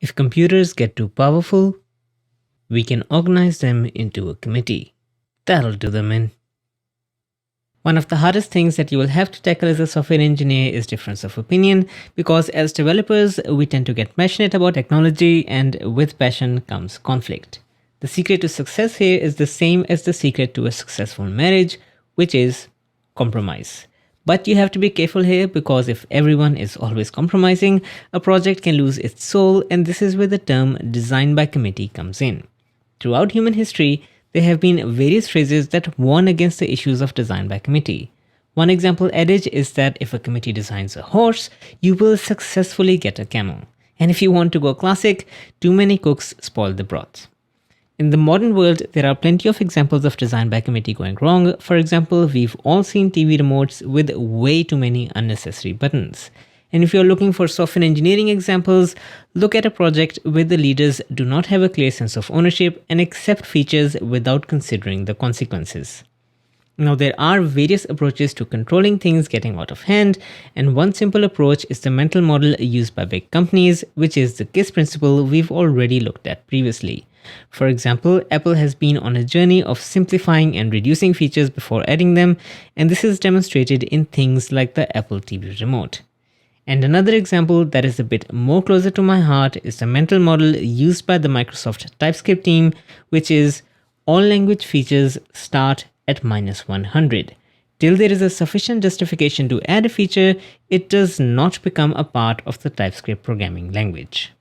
If computers get too powerful, we can organize them into a committee. That'll do them in. One of the hardest things that you will have to tackle as a software engineer is difference of opinion, because as developers, we tend to get passionate about technology, and with passion comes conflict. The secret to success here is the same as the secret to a successful marriage, which is compromise. But you have to be careful here, because if everyone is always compromising, a project can lose its soul, and this is where the term design by committee comes in. Throughout human history, there have been various phrases that warn against the issues of design by committee. One example adage is that if a committee designs a horse, you will successfully get a camel. And if you want to go classic, too many cooks spoil the broth. In the modern world, there are plenty of examples of design by committee going wrong. For example, we've all seen TV remotes with way too many unnecessary buttons. And if you're looking for software engineering examples, look at a project where the leaders do not have a clear sense of ownership and accept features without considering the consequences. Now, there are various approaches to controlling things getting out of hand, and one simple approach is the mental model used by big companies, which is the KISS principle we've already looked at previously. For example, Apple has been on a journey of simplifying and reducing features before adding them, and this is demonstrated in things like the Apple TV remote. And another example that is a bit more closer to my heart is the mental model used by the Microsoft TypeScript team, which is all language features start at -100. Till there is a sufficient justification to add a feature, it does not become a part of the TypeScript programming language.